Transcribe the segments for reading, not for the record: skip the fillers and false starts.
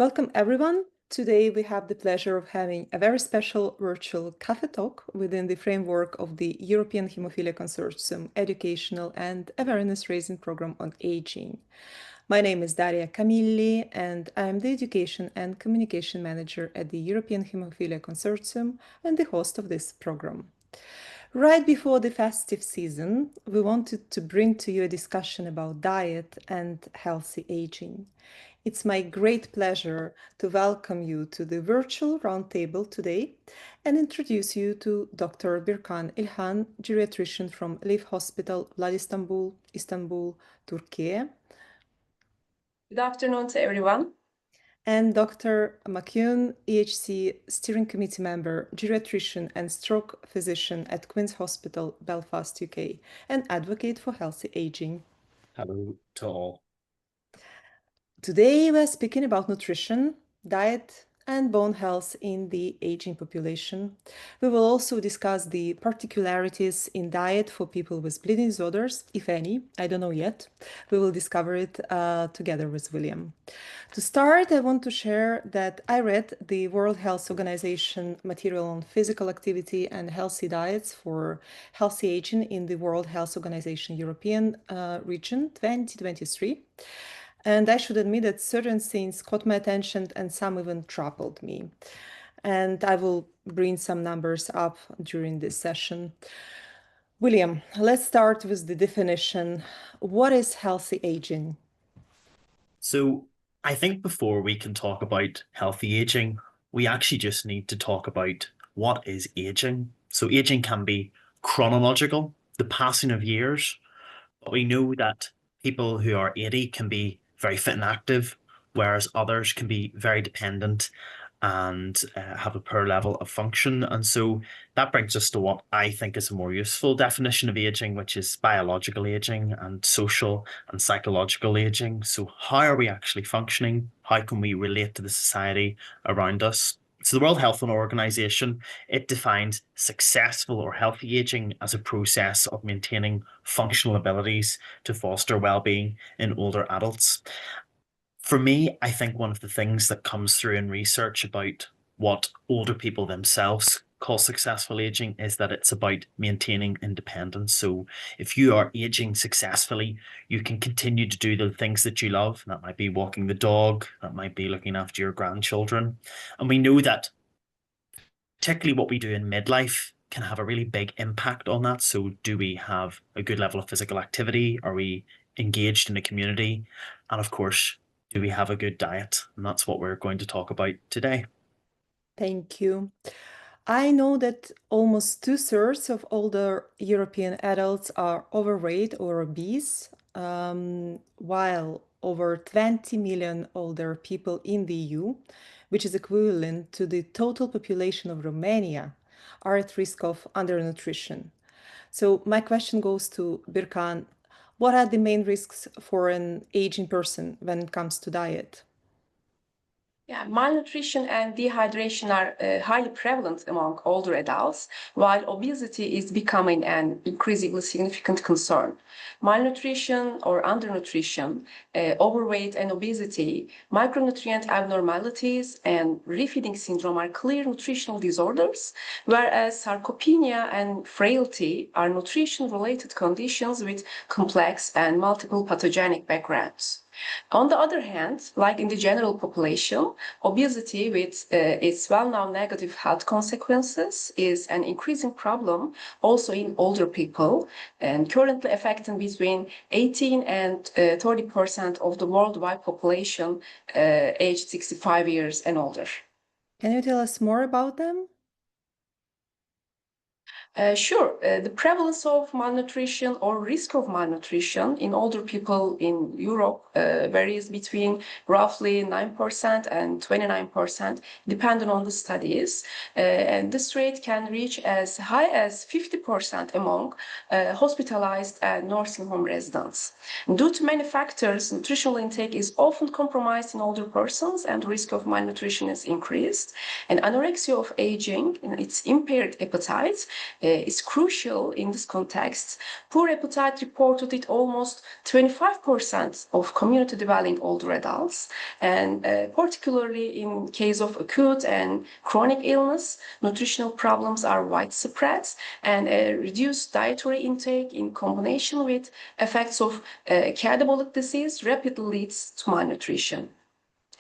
Welcome everyone. Today we have the pleasure of having a very special virtual Café talk within the framework of the European Haemophilia Consortium educational and awareness raising program on aging. My name is Daria Camilli and I am the Education and Communication Manager at the European Haemophilia Consortium and the host of this program. Right before the festive season, we wanted to bring to you a discussion about diet and healthy aging. It's my great pleasure to welcome you to the virtual roundtable today and introduce you to Dr. Birkan İlhan, geriatrician from Liv Hospital, Vadistanbul, Istanbul, Türkiye. Good afternoon to everyone. And Dr. McKeown, EHC Steering Committee Member, Geriatrician and Stroke Physician at Queen's Hospital, Belfast, UK, and advocate for healthy aging. Hello to all. Today we're speaking about nutrition, diet, and bone health in the aging population. We will also discuss the particularities in diet for people with bleeding disorders, if any. I don't know yet. We will discover it together with William. To start, I want to share that I read the World Health Organization material on physical activity and healthy diets for healthy aging in the World Health Organization European region 2023. And I should admit that certain things caught my attention and some even troubled me. And I will bring some numbers up during this session. William, let's start with the definition. What is healthy aging? So I think before we can talk about healthy aging, we actually just need to talk about what is aging. So aging can be chronological, the passing of years, but we know that people who are 80 can be very fit and active, whereas others can be very dependent and have a poor level of function. And so that brings us to what I think is a more useful definition of aging, which is biological aging and social and psychological aging. So how are we actually functioning? How can we relate to the society around us? So the World Health Organization, it defines successful or healthy aging as a process of maintaining functional abilities to foster well-being in older adults. For me, I think one of the things that comes through in research about what older people themselves call successful aging is that it's about maintaining independence. So if you are aging successfully, you can continue to do the things that you love. That might be walking the dog, that might be looking after your grandchildren. And we know that particularly what we do in midlife can have a really big impact on that. So do we have a good level of physical activity? Are we engaged in a community? And of course, do we have a good diet? And that's what we're going to talk about today. Thank you. I know that almost 2/3 of older European adults are overweight or obese, while over 20 million older people in the EU, which is equivalent to the total population of Romania, are at risk of undernutrition. So my question goes to Birkan. What are the main risks for an aging person when it comes to diet? Yeah, malnutrition and dehydration are highly prevalent among older adults, while obesity is becoming an increasingly significant concern. Malnutrition or undernutrition, overweight and obesity, micronutrient abnormalities, and refeeding syndrome are clear nutritional disorders, whereas sarcopenia and frailty are nutrition-related conditions with complex and multiple pathogenic backgrounds. On the other hand, like in the general population, obesity with its well-known negative health consequences is an increasing problem also in older people and currently affecting between 18 and 30% of the worldwide population aged 65 years and older. Can you tell us more about them? Sure. The prevalence of malnutrition or risk of malnutrition in older people in Europe varies between roughly 9% and 29%, depending on the studies. And this rate can reach as high as 50% among hospitalized and nursing home residents. Due to many factors, nutritional intake is often compromised in older persons and the risk of malnutrition is increased. And anorexia of aging, its impaired appetite, is crucial in this context. Poor appetite reported in almost 25% of community dwelling older adults, and particularly in case of acute and chronic illness, nutritional problems are widespread, and a reduced dietary intake in combination with effects of catabolic disease rapidly leads to malnutrition.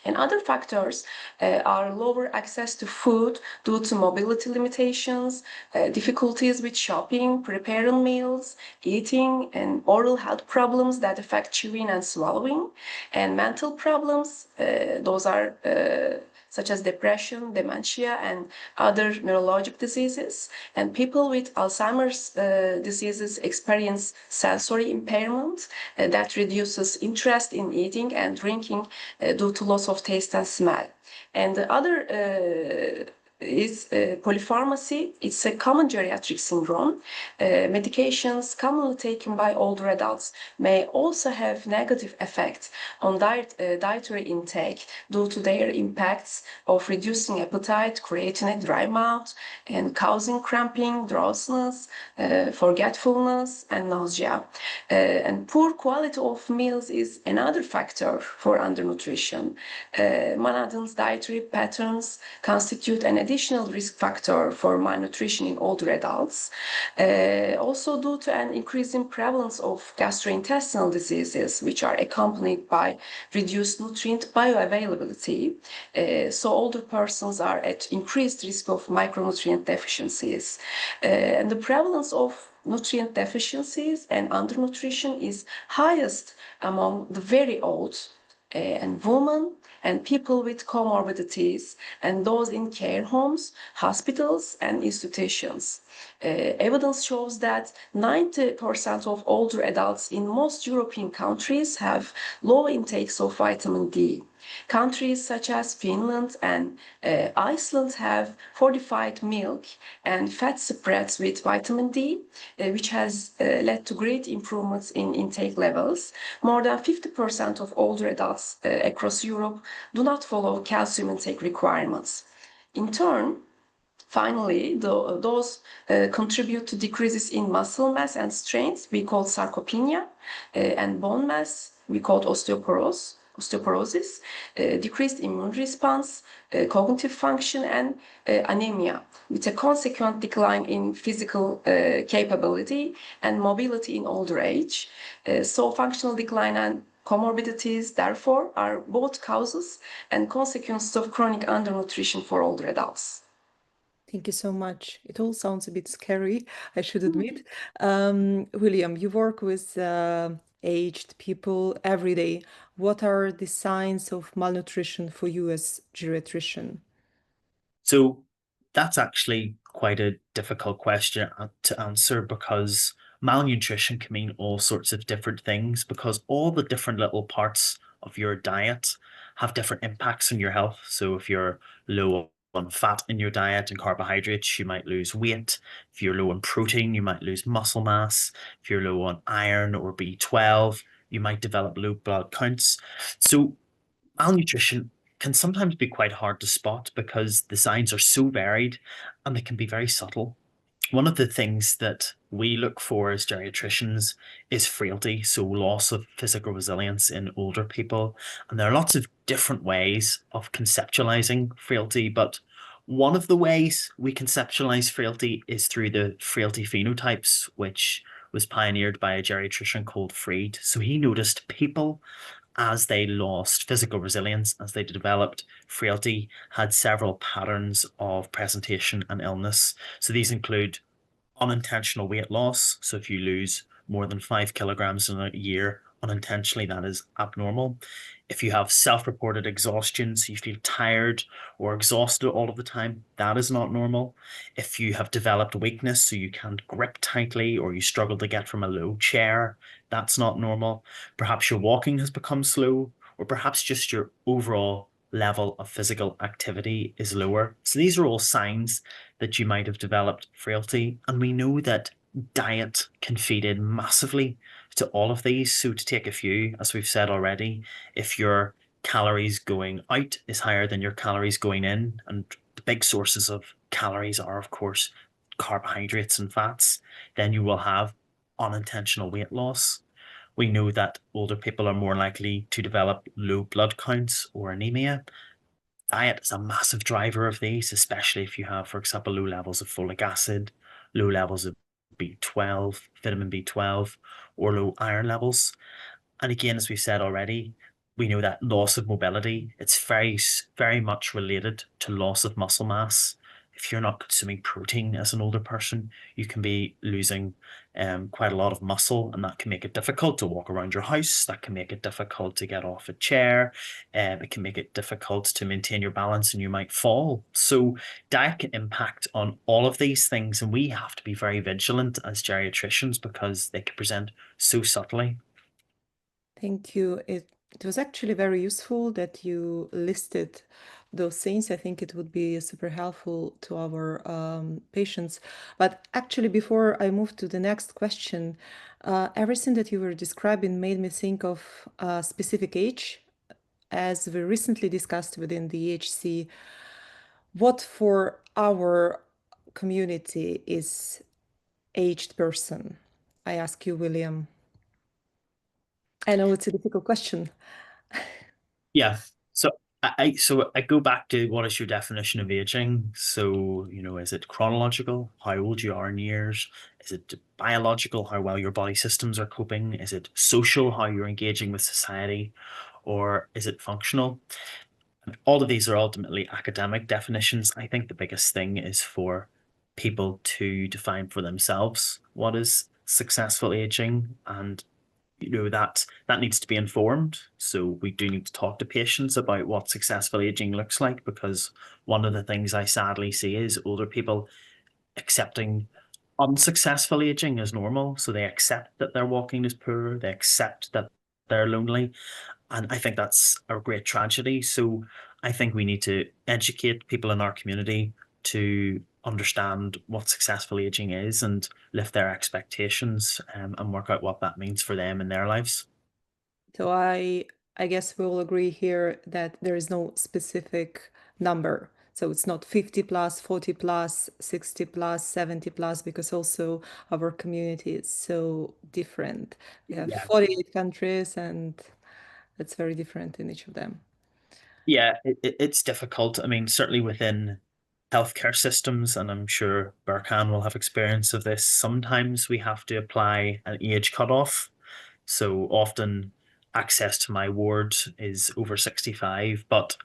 And other factors are lower access to food due to mobility limitations, difficulties with shopping, preparing meals, eating, and oral health problems that affect chewing and swallowing, and mental problems. Those are such as depression, dementia, and other neurologic diseases. And people with Alzheimer's diseases experience sensory impairment that reduces interest in eating and drinking due to loss of taste and smell. And the other is polypharmacy. It's a common geriatric syndrome. Medications commonly taken by older adults may also have negative effects on dietary intake due to their impacts of reducing appetite, creating a dry mouth, and causing cramping, drowsiness, forgetfulness, and nausea. And poor quality of meals is another factor for undernutrition. Manhattan's dietary patterns constitute an additional risk factor for malnutrition in older adults. Also due to an increasing prevalence of gastrointestinal diseases, which are accompanied by reduced nutrient bioavailability. So older persons are at increased risk of micronutrient deficiencies. And the prevalence of nutrient deficiencies and undernutrition is highest among the very old and women and people with comorbidities and those in care homes, hospitals, and institutions. Evidence shows that 90% of older adults in most European countries have low intakes of vitamin D. Countries such as Finland and Iceland have fortified milk and fat spreads with vitamin D, which has led to great improvements in intake levels. More than 50% of older adults across Europe do not follow calcium intake requirements. In turn, finally, those contribute to decreases in muscle mass and strength, we call sarcopenia, and bone mass, we call osteoporosis, decreased immune response, cognitive function, and anemia, with a consequent decline in physical capability and mobility in older age. So functional decline and comorbidities, therefore, are both causes and consequences of chronic undernutrition for older adults. Thank you so much. It all sounds a bit scary, I should admit. William, you work with aged people every day. What are the signs of malnutrition for you as geriatrician? So that's actually quite a difficult question to answer, because malnutrition can mean all sorts of different things, because all the different little parts of your diet have different impacts on your health. So if you're low on fat in your diet and carbohydrates, you might lose weight. If you're low on protein, you might lose muscle mass. If you're low on iron or B12, you might develop low blood counts. So malnutrition can sometimes be quite hard to spot because the signs are so varied and they can be very subtle. One of the things that we look for as geriatricians is frailty, so loss of physical resilience in older people. And there are lots of different ways of conceptualizing frailty, but one of the ways we conceptualize frailty is through the frailty phenotypes, which was pioneered by a geriatrician called Freed. So he noticed people, as they lost physical resilience, as they developed frailty, had several patterns of presentation and illness. So these include unintentional weight loss. So if you lose more than 5 kilograms in a year unintentionally, that is abnormal. If you have self-reported exhaustion, so you feel tired or exhausted all of the time, that is not normal. If you have developed weakness, so you can't grip tightly or you struggle to get from a low chair, that's not normal. Perhaps your walking has become slow, or perhaps just your overall level of physical activity is lower. So these are all signs that you might have developed frailty. And we know that diet can feed in massively to all of these. So to take a few, as we've said already, if your calories going out is higher than your calories going in, and the big sources of calories are, of course, carbohydrates and fats, then you will have unintentional weight loss. We know that older people are more likely to develop low blood counts or anemia. Diet is a massive driver of these, especially if you have, for example, low levels of folic acid, low levels of B12, vitamin B12, or low iron levels. And again, as we said already, we know that loss of mobility, it's very much related to loss of muscle mass. If you're not consuming protein as an older person, you can be losing quite a lot of muscle, and that can make it difficult to walk around your house. That can make it difficult to get off a chair. It can make it difficult to maintain your balance, and you might fall. So diet can impact on all of these things, and we have to be very vigilant as geriatricians because they can present so subtly. Thank you. It was actually very useful that you listed those things. I think it would be super helpful to our patients. But actually, before I move to the next question, everything that you were describing made me think of a specific age. As we recently discussed within the EHC, what for our community is aged person? I ask you, William. I know it's a difficult question. Yeah. So I go back to what is your definition of aging? So, is it chronological, how old you are in years? Is it biological, how well your body systems are coping? Is it social, how you're engaging with society? Or is it functional? And all of these are ultimately academic definitions. I think the biggest thing is for people to define for themselves what is successful aging, and that needs to be informed. So we do need to talk to patients about what successful aging looks like, because one of the things I sadly see is older people accepting unsuccessful aging as normal. So they accept that their walking is poor, they accept that they're lonely, and I think that's a great tragedy. So I think we need to educate people in our community to understand what successful aging is and lift their expectations, and work out what that means for them in their lives. So I guess we all agree here that there is no specific number. So it's not 50 plus, 40 plus, 60 plus, 70 plus, because also our community is so different. We have 48 countries, and it's very different in each of them. Yeah, it's difficult. I mean, certainly within healthcare systems, and I'm sure Birkan will have experience of this, sometimes we have to apply an age cutoff. So often access to my ward is over 65, but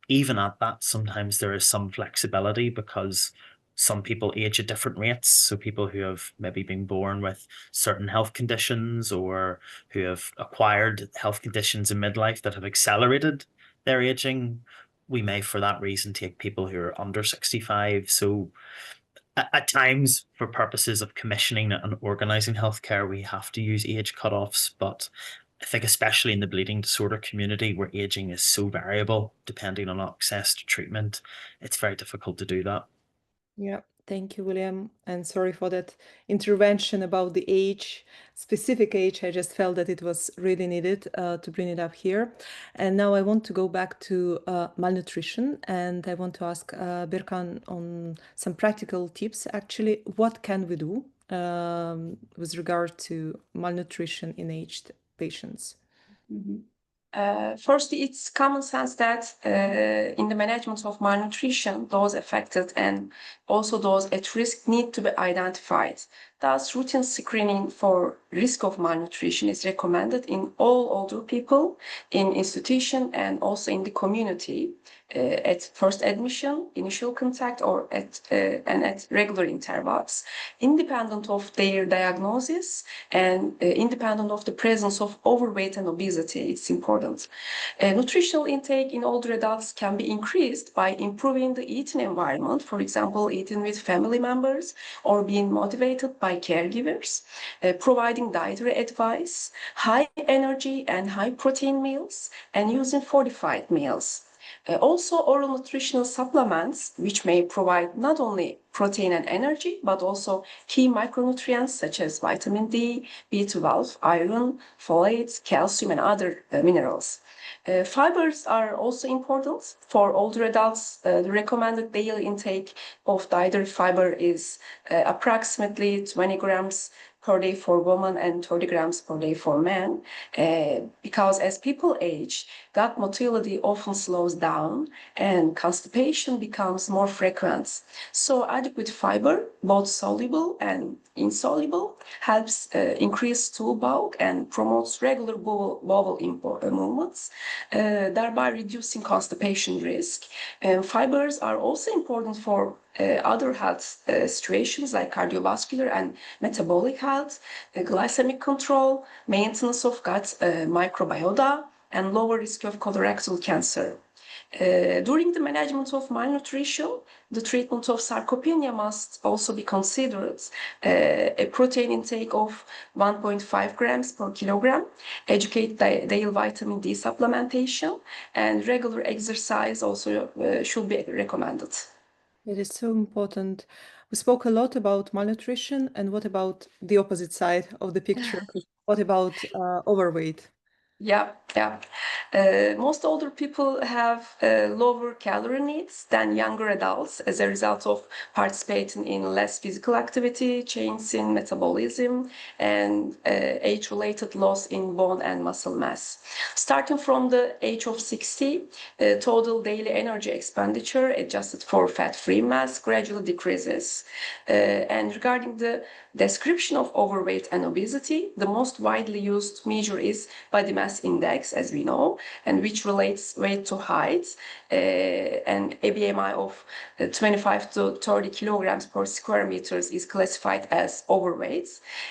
even at that, sometimes there is some flexibility because some people age at different rates. So people who have maybe been born with certain health conditions, or who have acquired health conditions in midlife that have accelerated their aging, we may for that reason take people who are under 65. So at times, for purposes of commissioning and organizing healthcare, we have to use age cutoffs. But I think especially in the bleeding disorder community, where aging is so variable depending on access to treatment, it's very difficult to do that. Yeah, thank you, William. And sorry for that intervention about the age, specific age. I just felt that it was really needed to bring it up here. And now I want to go back to malnutrition, and I want to ask Birkan on some practical tips. Actually, what can we do with regard to malnutrition in aged patients? Firstly, it's common sense that in the management of malnutrition, those affected and also those at risk need to be identified. Thus, routine screening for risk of malnutrition is recommended in all older people, in institution, and also in the community at first admission, initial contact, or at regular intervals, independent of their diagnosis and independent of the presence of overweight and obesity. It's important. Nutritional intake in older adults can be increased by improving the eating environment, for example, eating with family members or being motivated by caregivers, providing dietary advice, high energy and high protein meals, and using fortified meals. Also, oral nutritional supplements, which may provide not only protein and energy, but also key micronutrients such as vitamin D, B12, iron, folate, calcium, and other minerals. Fibers are also important. For older adults, the recommended daily intake of dietary fiber is approximately 20 grams per day for women and 30 grams per day for men, because as people age, gut motility often slows down and constipation becomes more frequent. So adequate fiber, both soluble and insoluble, helps increase stool bulk and promotes regular bowel movements, thereby reducing constipation risk. Fibers are also important for other health situations like cardiovascular and metabolic health, glycemic control, maintenance of gut microbiota, and lower risk of colorectal cancer. During the management of malnutrition, the treatment of sarcopenia must also be considered. A protein intake of 1.5 grams per kilogram, educate daily vitamin D supplementation, and regular exercise also should be recommended. It is so important. We spoke a lot about malnutrition, and what about the opposite side of the picture? What about overweight? Yeah. Most older people have lower calorie needs than younger adults as a result of participating in less physical activity, changes in metabolism, and age-related loss in bone and muscle mass. Starting from the age of 60, total daily energy expenditure adjusted for fat-free mass gradually decreases. And regarding the description of overweight and obesity, the most widely used measure is body mass index, as we know, and which relates weight to height, and a BMI of 25 to 30 kilograms per square meters is classified as overweight,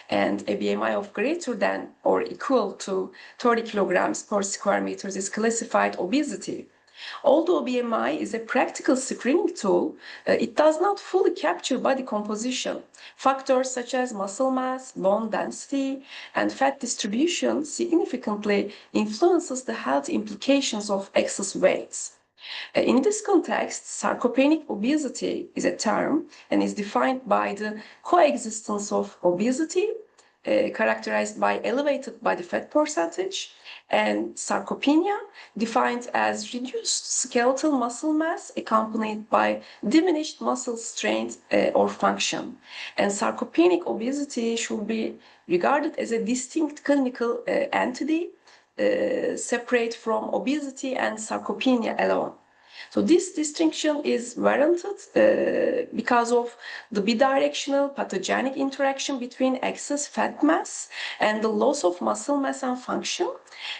and a BMI of greater than or equal to 30 kilograms per square meters is classified obesity. Although BMI is a practical screening tool, it does not fully capture body composition. Factors such as muscle mass, bone density, and fat distribution significantly influences the health implications of excess weight. In this context, sarcopenic obesity is a term and is defined by the coexistence of obesity, characterized by elevated body fat percentage, and sarcopenia, defined as reduced skeletal muscle mass accompanied by diminished muscle strength or function. And sarcopenic obesity should be regarded as a distinct clinical entity, separate from obesity and sarcopenia alone. So this distinction is warranted because of the bidirectional pathogenic interaction between excess fat mass and the loss of muscle mass and function,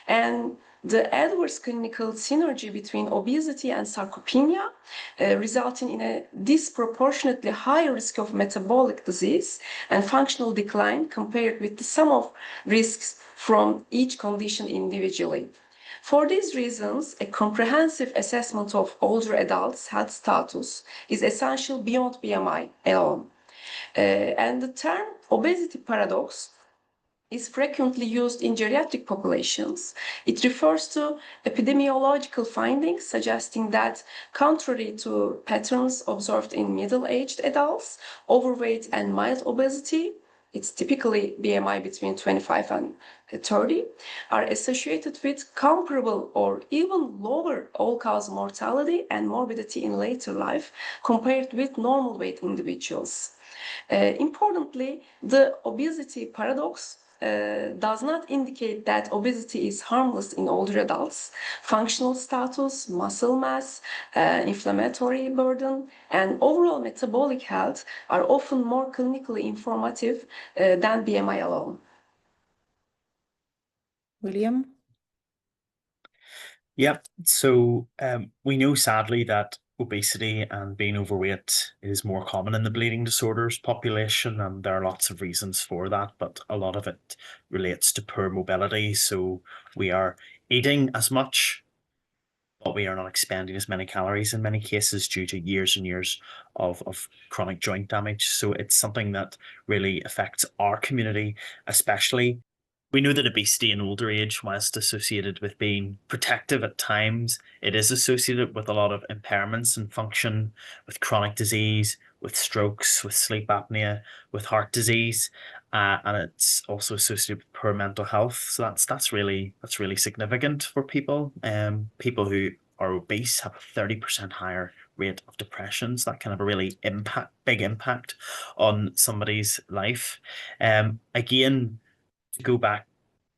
and the adverse clinical synergy between obesity and sarcopenia, resulting in a disproportionately high risk of metabolic disease and functional decline compared with the sum of risks from each condition individually. For these reasons, a comprehensive assessment of older adults' health status is essential beyond BMI alone. And the term obesity paradox is frequently used in geriatric populations. It refers to epidemiological findings suggesting that, contrary to patterns observed in middle-aged adults, overweight and mild obesity, it's typically BMI between 25 and 30, are associated with comparable or even lower all-cause mortality and morbidity in later life compared with normal weight individuals. Importantly, the obesity paradox does not indicate that obesity is harmless in older adults. Functional status, muscle mass, inflammatory burden, and overall metabolic health are often more clinically informative than BMI alone. William? Yeah, so we know sadly that obesity and being overweight is more common in the bleeding disorders population, and there are lots of reasons for that, but a lot of it relates to poor mobility. So we are eating as much, but we are not expending as many calories in many cases due to years and years of chronic joint damage. So it's something that really affects our community, especially We know that obesity in older age, whilst associated with being protective at times, it is associated with a lot of impairments in function, with chronic disease, with strokes, with sleep apnea, with heart disease, and it's also associated with poor mental health. So that's really significant for people. People who are obese have a 30% higher rate of depression. So that can have a really big impact on somebody's life. Again, to go back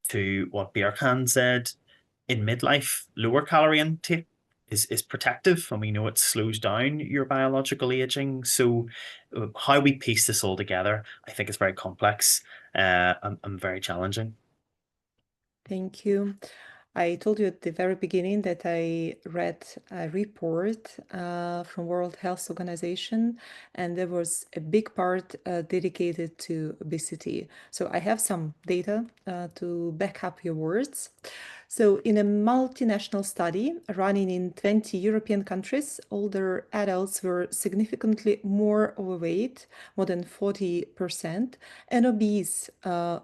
to what Birkan said, in midlife, lower calorie intake is protective, and we know it slows down your biological aging. So how we piece this all together, I think is very complex and very challenging. Thank you. I told you at the very beginning that I read a report from World Health Organization, and there was a big part dedicated to obesity. So I have some data to back up your words. So in a multinational study running in 20 European countries, older adults were significantly more overweight, more than 40%, and obese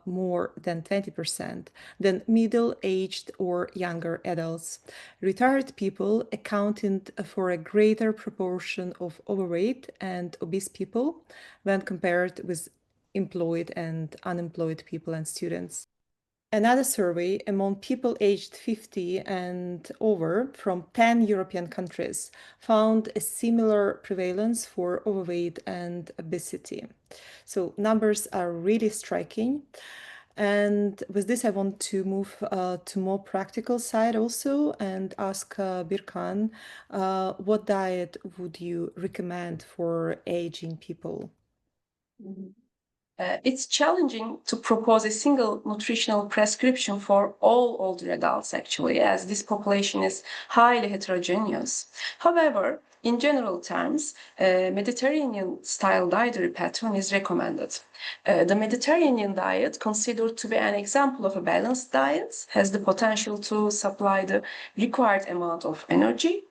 more than 20% than middle-aged or younger adults. Retired people accounted for a greater proportion of overweight and obese people when compared with employed and unemployed people and students. Another survey among people aged 50 and over from 10 European countries found a similar prevalence for overweight and obesity. So numbers are really striking. And with this, I want to move to more practical side also and ask Birkan, what diet would you recommend for aging people? It's challenging to propose a single nutritional prescription for all older adults, actually, as this population is highly heterogeneous. However, in general terms, a Mediterranean-style dietary pattern is recommended. The Mediterranean diet, considered to be an example of a balanced diet, has the potential to supply the required amount of energy,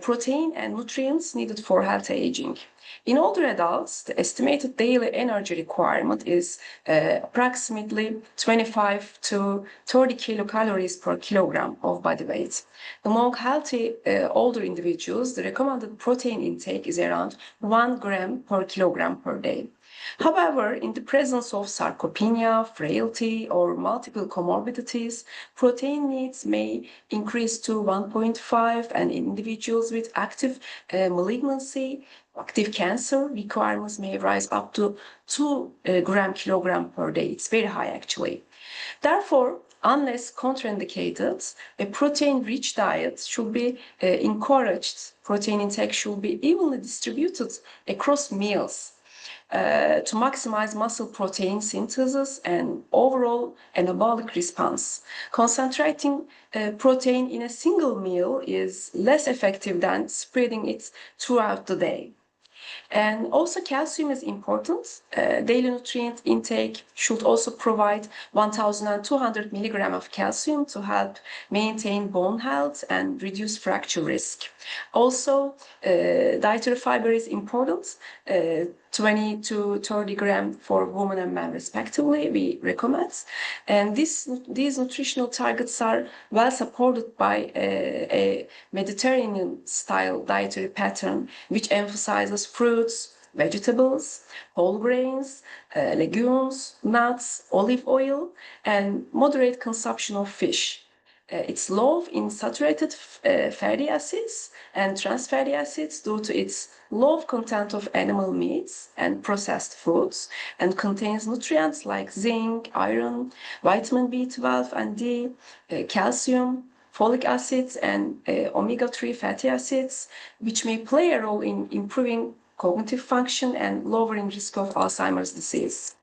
protein, and nutrients needed for healthy aging. In older adults, the estimated daily energy requirement is approximately 25 to 30 kilocalories per kilogram of body weight. Among healthy older individuals, the recommended protein intake is around 1 gram per kilogram per day. However, in the presence of sarcopenia, frailty, or multiple comorbidities, protein needs may increase to 1.5, and in individuals with active malignancy, active cancer, requirements may rise up to 2 gram kilogram per day. It's very high, actually. Therefore, unless contraindicated, a protein-rich diet should be encouraged. Protein intake should be evenly distributed across meals to maximize muscle protein synthesis and overall anabolic response. Concentrating protein in a single meal is less effective than spreading it throughout the day. And also calcium is important. Daily nutrient intake should also provide 1,200 milligrams of calcium to help maintain bone health and reduce fracture risk. Also, dietary fiber is important. 20 to 30 grams for women and men respectively, we recommend. And these nutritional targets are well supported by a Mediterranean-style dietary pattern, which emphasizes fruits, vegetables, whole grains, legumes, nuts, olive oil, and moderate consumption of fish. It's low in saturated fatty acids and trans fatty acids due to its low content of animal meats and processed foods, and contains nutrients like zinc, iron, vitamin B12 and D, calcium, folic acids, and omega-3 fatty acids, which may play a role in improving cognitive function and lowering risk of Alzheimer's disease.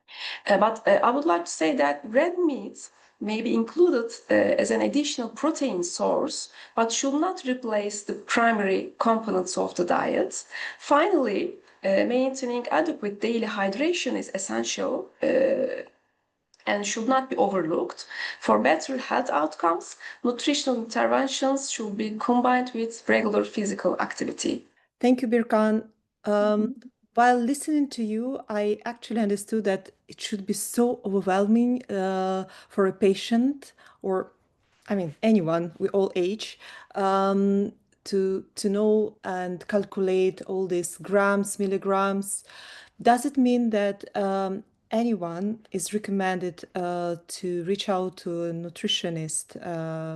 But I would like to say that red meat may be included as an additional protein source, but should not replace the primary components of the diet. Finally, maintaining adequate daily hydration is essential and should not be overlooked. For better health outcomes, nutritional interventions should be combined with regular physical activity. Thank you, Birkan. while listening to you, I actually understood that it should be so overwhelming for a patient, or I mean anyone with all age, to know and calculate all these grams, milligrams. Does it mean that anyone is recommended to reach out to a nutritionist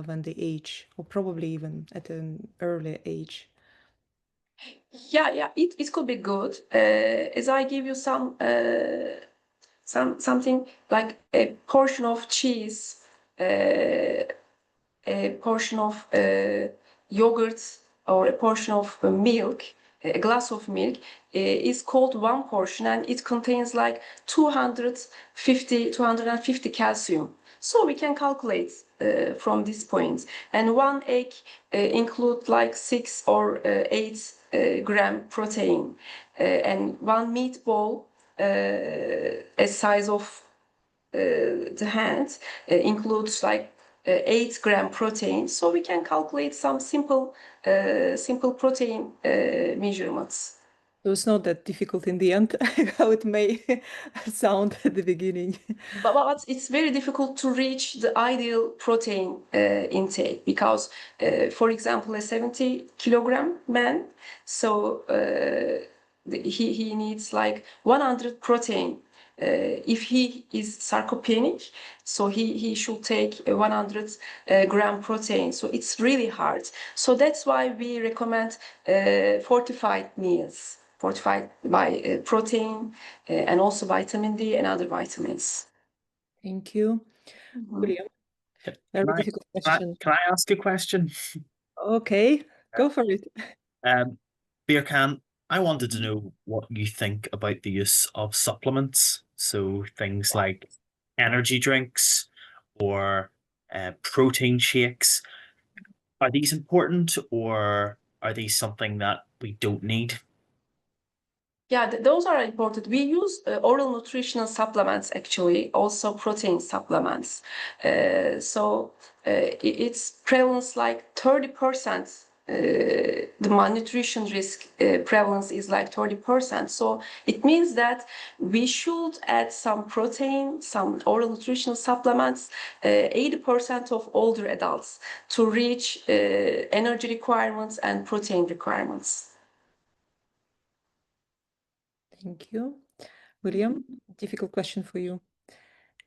when they age, or probably even at an early age? Yeah, it could be good. As I give you something like a portion of cheese, a portion of yogurt, or a portion of milk, a glass of milk is called one portion, and it contains like 250 calcium. So we can calculate from this point. And one egg include like 6 or 8 gram protein, and one meatball a size of the hand includes like 8 gram protein. So we can calculate some simple protein measurements. So it's not that difficult in the end, how it may sound at the beginning. But it's very difficult to reach the ideal protein intake, because, for example, a 70-kilogram man, so he needs like 100 protein. If he is sarcopenic, so he should take 100 gram protein. So it's really hard. So that's why we recommend fortified meals, fortified by protein and also vitamin D and other vitamins. Thank you. William, very difficult question. Can I ask a question? Okay, go for it. Birkan, I wanted to know what you think about the use of supplements. So things like energy drinks or protein shakes. Are these important, or are these something that we don't need? Yeah, those are important. We use oral nutritional supplements, actually, also protein supplements. So its prevalence like 30%. The malnutrition risk prevalence is like 30%. So it means that we should add some protein, some oral nutritional supplements, 80% of older adults to reach energy requirements and protein requirements. Thank you. William, difficult question for you.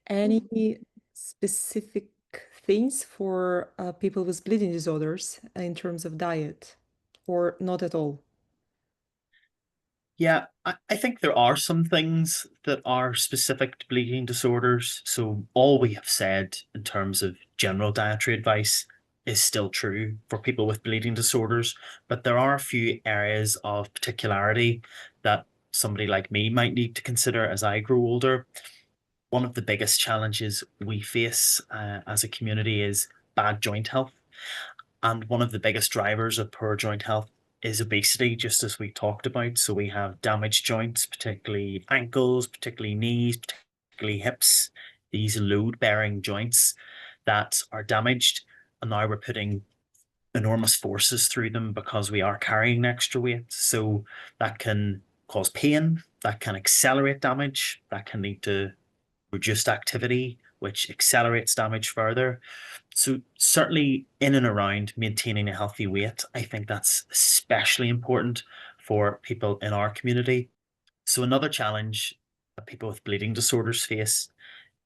Any specific things for people with bleeding disorders in terms of diet, or not at all? Yeah, I think there are some things that are specific to bleeding disorders. So all we have said in terms of general dietary advice is still true for people with bleeding disorders, but there are a few areas of particularity that somebody like me might need to consider as I grow older. One of the biggest challenges we face as a community is bad joint health. And one of the biggest drivers of poor joint health is obesity, just as we talked about. So we have damaged joints, particularly ankles, particularly knees, particularly hips, these load-bearing joints that are damaged. And now we're putting enormous forces through them because we are carrying extra weight. So that can cause pain, that can accelerate damage, that can lead to reduced activity, which accelerates damage further. So certainly in and around maintaining a healthy weight, I think that's especially important for people in our community. So another challenge that people with bleeding disorders face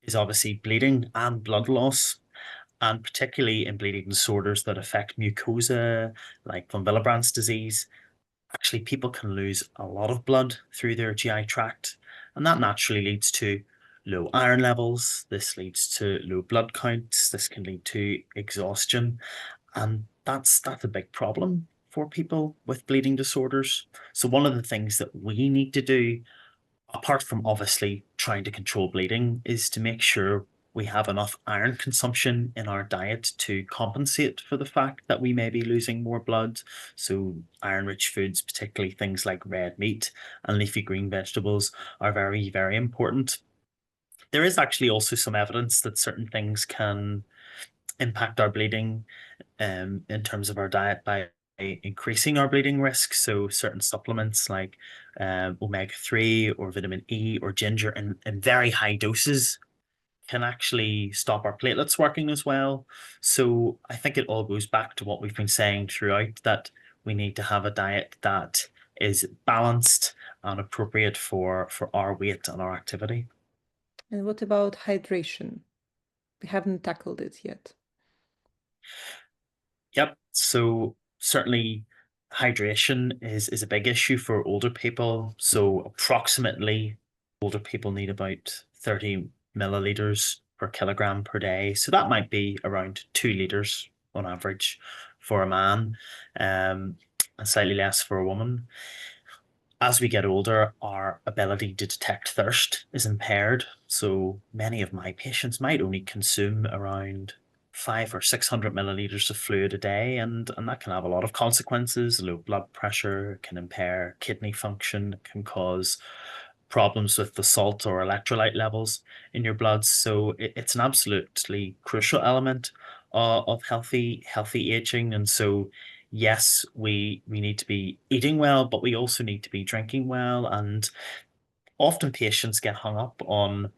is obviously bleeding and blood loss, and particularly in bleeding disorders that affect mucosa, like von Willebrand's disease. Actually, people can lose a lot of blood through their GI tract, and that naturally leads to low iron levels. This leads to low blood counts. This can lead to exhaustion, and that's a big problem for people with bleeding disorders. So one of the things that we need to do, apart from obviously trying to control bleeding, is to make sure we have enough iron consumption in our diet to compensate for the fact that we may be losing more blood. So iron-rich foods, particularly things like red meat and leafy green vegetables, are very, very important. There is actually also some evidence that certain things can impact our bleeding in terms of our diet by increasing our bleeding risk. So certain supplements like omega-3 or vitamin E or ginger in very high doses can actually stop our platelets working as well. So I think it all goes back to what we've been saying throughout, that we need to have a diet that is balanced and appropriate for our weight and our activity. And what about hydration? We haven't tackled it yet. Yep. So certainly hydration is a big issue for older people. So approximately older people need about 30 milliliters per kilogram per day. So that might be around 2 liters on average for a man, and slightly less for a woman. As we get older, our ability to detect thirst is impaired. So many of my patients might only consume around 500 or 600 milliliters of fluid a day, and that can have a lot of consequences. Low blood pressure can impair kidney function, can cause problems with the salt or electrolyte levels in your blood. So it's an absolutely crucial element of healthy aging. And so yes, we need to be eating well, but we also need to be drinking well. And often patients get hung up on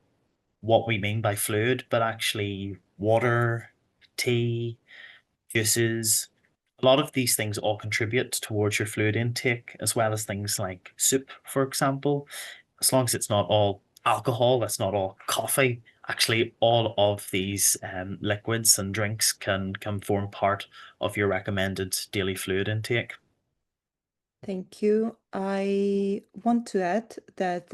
what we mean by fluid, but actually water, tea, juices, a lot of these things all contribute towards your fluid intake, as well as things like soup, for example. As long as it's not all alcohol, that's not all coffee. Actually, all of these liquids and drinks can form part of your recommended daily fluid intake. Thank you. I want to add that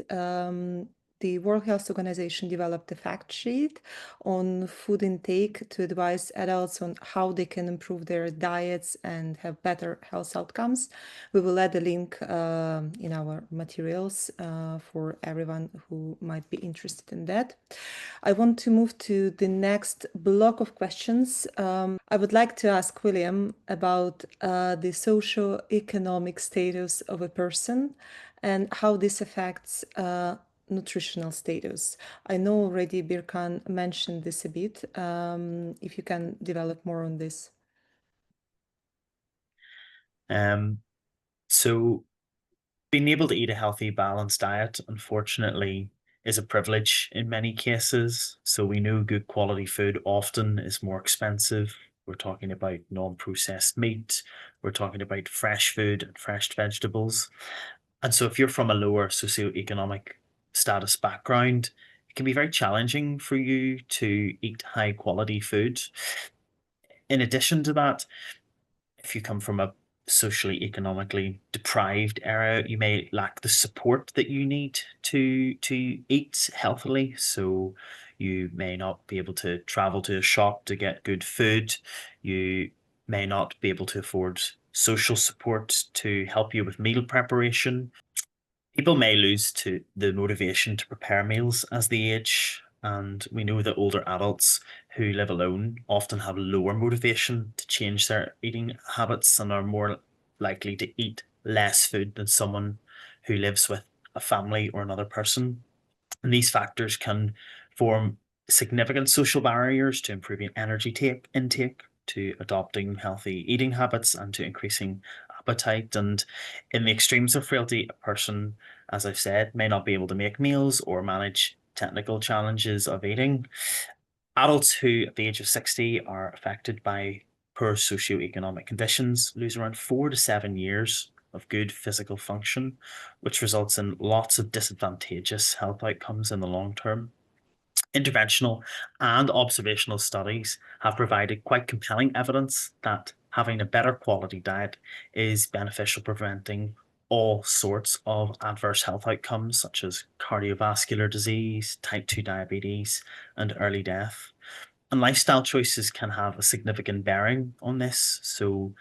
the World Health Organization developed a fact sheet on food intake to advise adults on how they can improve their diets and have better health outcomes. We will add a link in our materials for everyone who might be interested in that. I want to move to the next block of questions. I would like to ask William about the socio-economic status of a person and how this affects nutritional status. I know already Birkan mentioned this a bit. If you can develop more on this. So being able to eat a healthy, balanced diet, unfortunately, is a privilege in many cases. So we know good quality food often is more expensive. We're talking about non-processed meat. We're talking about fresh food and fresh vegetables. And so if you're from a lower socioeconomic status background, it can be very challenging for you to eat high quality food. In addition to that, if you come from a socially economically deprived area, you may lack the support that you need to eat healthily. So you may not be able to travel to a shop to get good food. You may not be able to afford social support to help you with meal preparation. People may lose to the motivation to prepare meals as they age, and we know that older adults who live alone often have lower motivation to change their eating habits and are more likely to eat less food than someone who lives with a family or another person. And these factors can form significant social barriers to improving energy intake, to adopting healthy eating habits, and to increasing appetite. And in the extremes of frailty, a person, as I've said, may not be able to make meals or manage technical challenges of eating. Adults who, at the age of 60, are affected by poor socioeconomic conditions lose around 4 to 7 years of good physical function, which results in lots of disadvantageous health outcomes in the long term. Interventional and observational studies have provided quite compelling evidence that having a better quality diet is beneficial, preventing all sorts of adverse health outcomes such as cardiovascular disease, type 2 diabetes, and early death. And lifestyle choices can have a significant bearing on this. So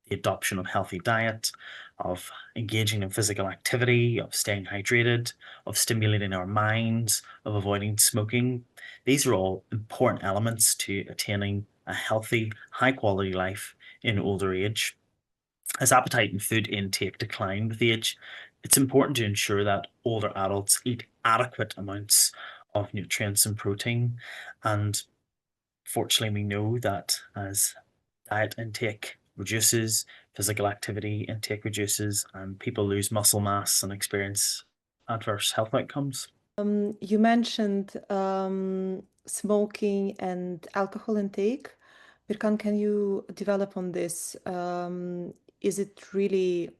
the adoption of healthy diet, of engaging in physical activity, of staying hydrated, of stimulating our minds, of avoiding smoking. These are all important elements to attaining a healthy, high quality life in older age. As appetite and food intake decline with age, it's important to ensure that older adults eat adequate amounts of nutrients and protein. And fortunately, we know that as diet intake reduces, physical activity intake reduces, and people lose muscle mass and experience adverse health outcomes. You mentioned smoking and alcohol intake. Birkan, can you develop on this? Is it really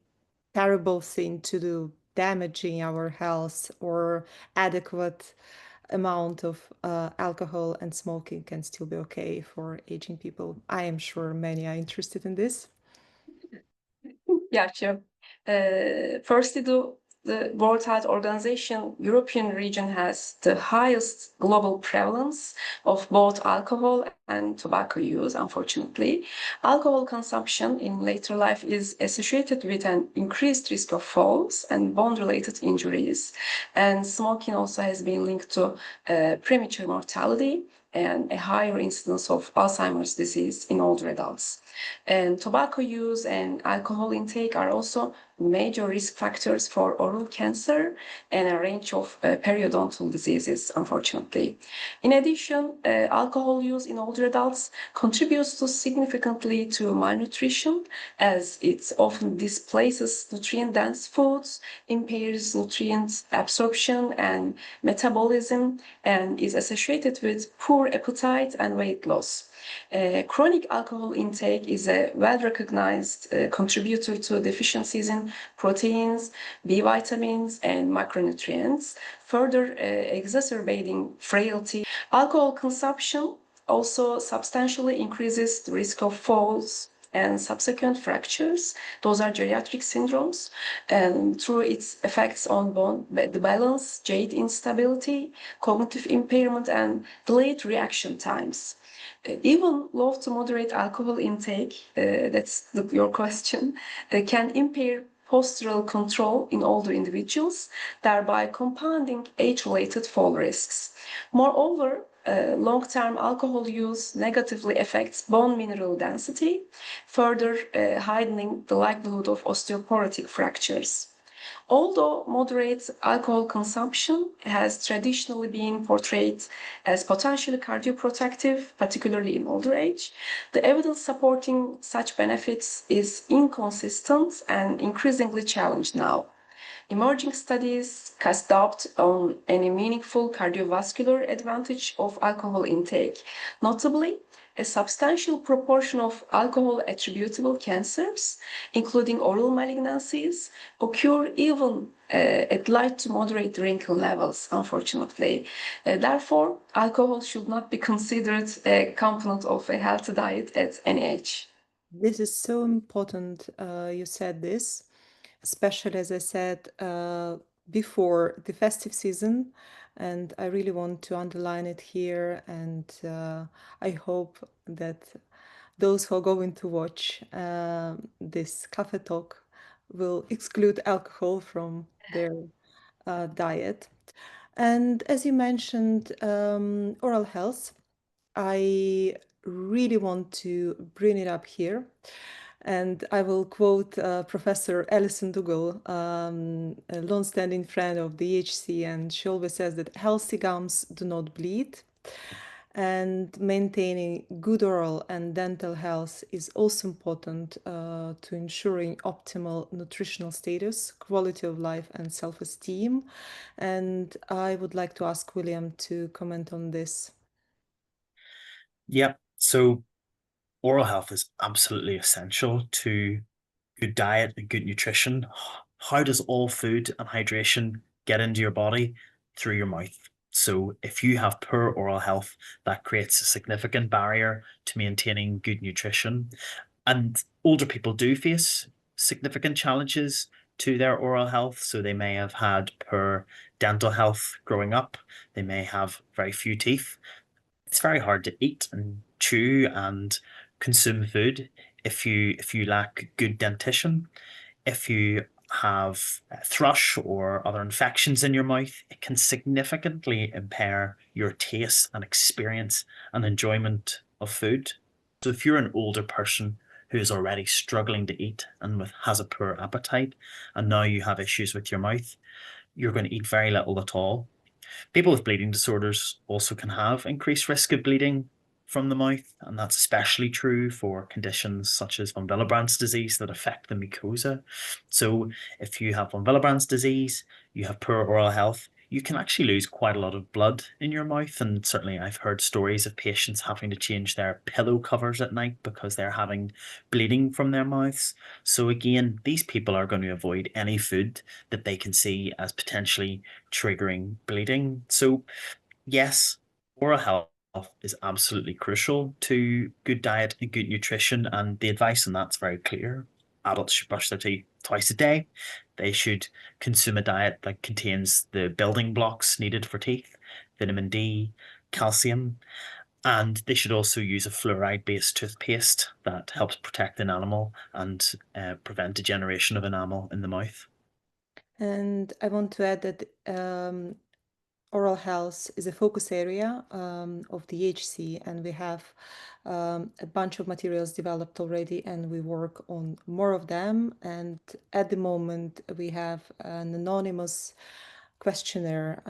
terrible thing to do, damaging our health, or adequate amount of alcohol and smoking can still be okay for aging people? I am sure many are interested in this. Yeah, sure. Firstly, the World Health Organization European region has the highest global prevalence of both alcohol and tobacco use, unfortunately. Alcohol consumption in later life is associated with an increased risk of falls and bone-related injuries. And smoking also has been linked to premature mortality and a higher incidence of Alzheimer's disease in older adults. And tobacco use and alcohol intake are also major risk factors for oral cancer and a range of periodontal diseases, unfortunately. In addition, alcohol use in older adults contributes significantly to malnutrition, as it often displaces nutrient-dense foods, impairs nutrient absorption and metabolism, and is associated with poor appetite and weight loss. Chronic alcohol intake is a well-recognized contributor to deficiencies in proteins, B vitamins, and macronutrients, further exacerbating frailty. Alcohol consumption also substantially increases the risk of falls and subsequent fractures. Those are geriatric syndromes, and through its effects on bone, the balance, joint instability, cognitive impairment, and delayed reaction times. Even low to moderate alcohol intake, that's your question, can impair postural control in older individuals, thereby compounding age-related fall risks. Moreover, long-term alcohol use negatively affects bone mineral density, further heightening the likelihood of osteoporotic fractures. Although moderate alcohol consumption has traditionally been portrayed as potentially cardioprotective, particularly in older age, the evidence supporting such benefits is inconsistent and increasingly challenged now. Emerging studies cast doubt on any meaningful cardiovascular advantage of alcohol intake. Notably, a substantial proportion of alcohol attributable cancers, including oral malignancies, occur even at light to moderate wrinkle levels, unfortunately. Therefore, alcohol should not be considered a component of a healthy diet at any age. This is so important, you said this, especially as I said before the festive season, and I really want to underline it here, and I hope that those who are going to watch this Café talk will exclude alcohol from their diet. And as you mentioned, oral health, I really want to bring it up here. And I will quote Professor Alison Dougall, a long-standing friend of the EHC, and she always says that healthy gums do not bleed. And maintaining good oral and dental health is also important to ensuring optimal nutritional status, quality of life, and self-esteem. And I would like to ask William to comment on this. Yeah, so oral health is absolutely essential to good diet and good nutrition. How does all food and hydration get into your body? Through your mouth. So if you have poor oral health, that creates a significant barrier to maintaining good nutrition. And older people do face significant challenges to their oral health. So they may have had poor dental health growing up. They may have very few teeth. It's very hard to eat and chew and consume food if you lack good dentition. If you have thrush or other infections in your mouth, it can significantly impair your taste and experience and enjoyment of food. So if you're an older person who is already struggling to eat and has a poor appetite, and now you have issues with your mouth, you're going to eat very little at all. People with bleeding disorders also can have increased risk of bleeding from the mouth, and that's especially true for conditions such as von Willebrand's disease that affect the mucosa. So if you have von Willebrand's disease, you have poor oral health, you can actually lose quite a lot of blood in your mouth. And certainly I've heard stories of patients having to change their pillow covers at night because they're having bleeding from their mouths. So again, these people are going to avoid any food that they can see as potentially triggering bleeding. So yes, oral health is absolutely crucial to good diet and good nutrition, and the advice on that's very clear. Adults should brush their teeth twice a day. They should consume a diet that contains the building blocks needed for teeth, vitamin D, calcium, and they should also use a fluoride-based toothpaste that helps protect an enamel and prevent degeneration of enamel in the mouth. And I want to add that oral health is a focus area of the EHC, and we have a bunch of materials developed already, and we work on more of them. And at the moment, we have an anonymous questionnaire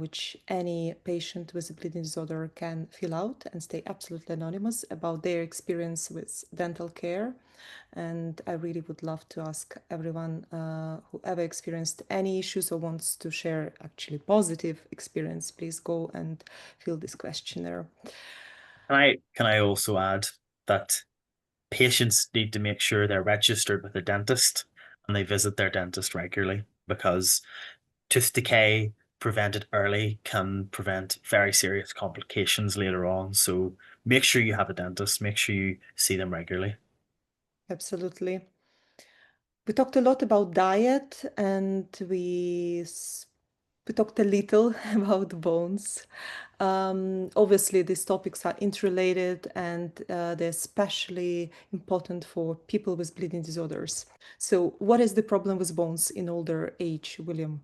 which any patient with a bleeding disorder can fill out and stay absolutely anonymous about their experience with dental care. And I really would love to ask everyone who ever experienced any issues or wants to share actually positive experience, please go and fill this questionnaire. Can I also add that patients need to make sure they're registered with a dentist and they visit their dentist regularly, because tooth decay prevented early can prevent very serious complications later on. So make sure you have a dentist, make sure you see them regularly. Absolutely. We talked a lot about diet, and we talked a little about bones. Obviously, these topics are interrelated, and they're especially important for people with bleeding disorders. So what is the problem with bones in older age, William?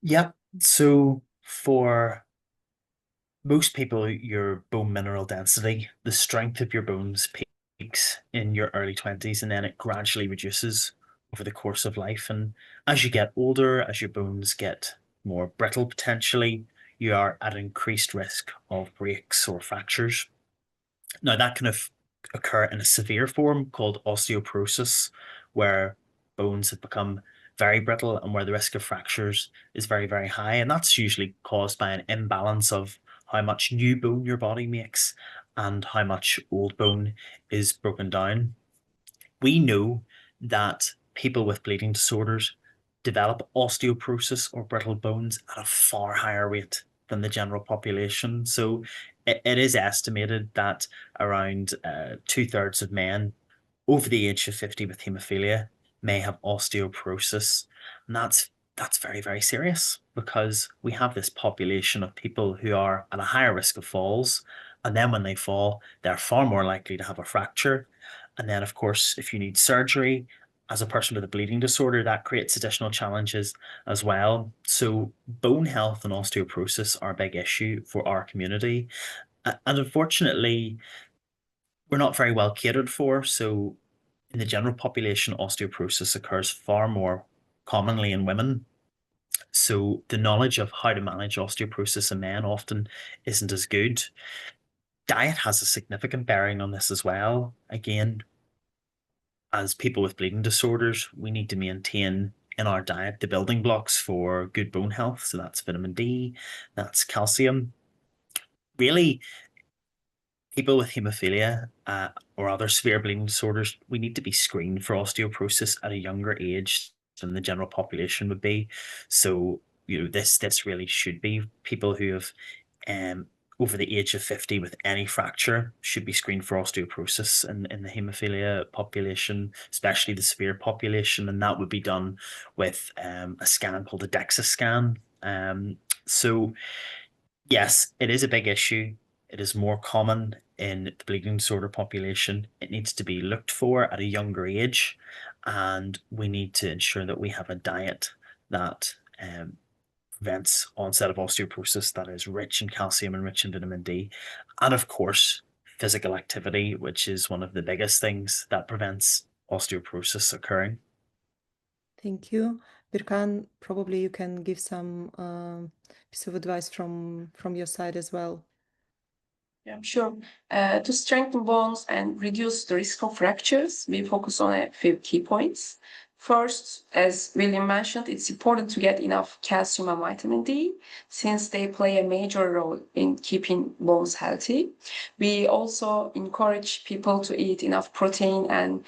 Yeah. So for most people, your bone mineral density, the strength of your bones peaks in your early 20s, and then it gradually reduces over the course of life. And as you get older, as your bones get more brittle potentially, you are at increased risk of breaks or fractures. Now, that can occur in a severe form called osteoporosis, where bones have become very brittle and where the risk of fractures is very, very high. And that's usually caused by an imbalance of how much new bone your body makes and how much old bone is broken down. We know that people with bleeding disorders develop osteoporosis or brittle bones at a far higher rate than the general population. So it is estimated that around 2/3 of men over the age of 50 with haemophilia may have osteoporosis. And that's very, very serious, because we have this population of people who are at a higher risk of falls. And then when they fall, they're far more likely to have a fracture. And then, of course, if you need surgery as a person with a bleeding disorder, that creates additional challenges as well. So bone health and osteoporosis are a big issue for our community. And unfortunately, we're not very well catered for. So in the general population, osteoporosis occurs far more commonly in women. So the knowledge of how to manage osteoporosis in men often isn't as good. Diet has a significant bearing on this as well. Again, as people with bleeding disorders, we need to maintain in our diet the building blocks for good bone health. So that's vitamin D, that's calcium. Really, people with haemophilia or other severe bleeding disorders, we need to be screened for osteoporosis at a younger age than the general population would be. So, this really should be people who have over the age of 50 with any fracture should be screened for osteoporosis in the haemophilia population, especially the severe population. And that would be done with a scan called a DEXA scan. So yes, it is a big issue. It is more common in the bleeding disorder population. It needs to be looked for at a younger age, and we need to ensure that we have a diet that prevents onset of osteoporosis that is rich in calcium and rich in vitamin D. And of course, physical activity, which is one of the biggest things that prevents osteoporosis occurring. Thank you. Birkan, probably you can give some piece of advice from your side as well. Yeah, sure. To strengthen bones and reduce the risk of fractures, we focus on a few key points. First, as William mentioned, it's important to get enough calcium and vitamin D since they play a major role in keeping bones healthy. We also encourage people to eat enough protein and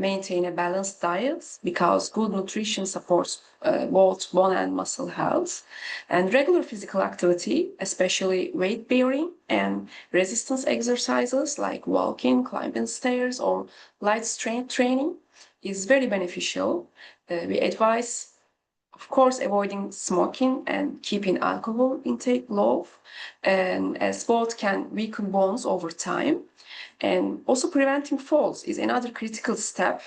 maintain a balanced diet because good nutrition supports both bone and muscle health. And regular physical activity, especially weight bearing and resistance exercises like walking, climbing stairs, or light strength training, is very beneficial. We advise, of course, avoiding smoking and keeping alcohol intake low, and as both can weaken bones over time. And also preventing falls is another critical step.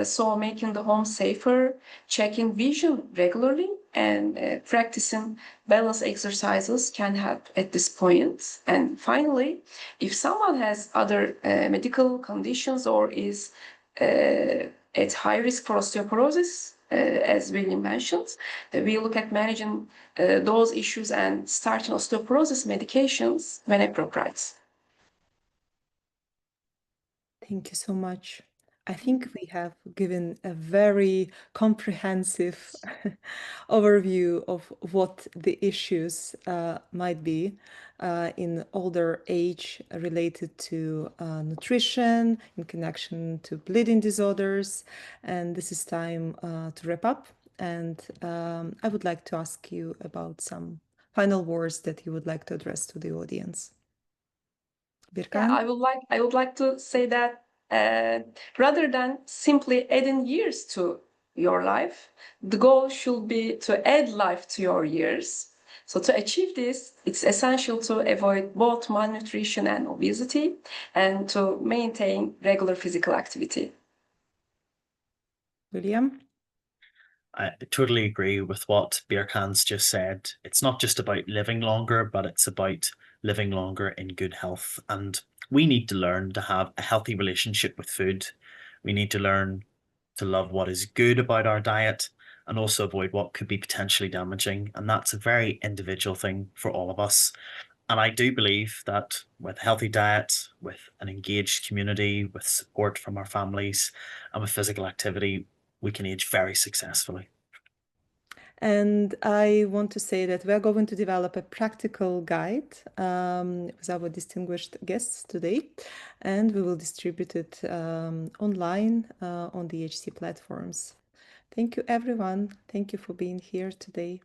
So making the home safer, checking vision regularly, and practicing balance exercises can help at this point. And finally, if someone has other medical conditions or is at high risk for osteoporosis, as William mentioned, we look at managing those issues and starting osteoporosis medications when appropriate. Thank you so much. I think we have given a very comprehensive overview of what the issues might be in older age related to nutrition, in connection to bleeding disorders. And this is time to wrap up. And I would like to ask you about some final words that you would like to address to the audience. Birkan? Yeah, I would like to say that rather than simply adding years to your life, the goal should be to add life to your years. So to achieve this, it's essential to avoid both malnutrition and obesity and to maintain regular physical activity. William? I totally agree with what Birkan's just said. It's not just about living longer, but it's about living longer in good health. And we need to learn to have a healthy relationship with food. We need to learn to love what is good about our diet and also avoid what could be potentially damaging. And that's a very individual thing for all of us. And I do believe that with a healthy diet, with an engaged community, with support from our families, and with physical activity, we can age very successfully. And I want to say that we are going to develop a practical guide with our distinguished guests today, and we will distribute it online on the HC platforms. Thank you, everyone. Thank you for being here today.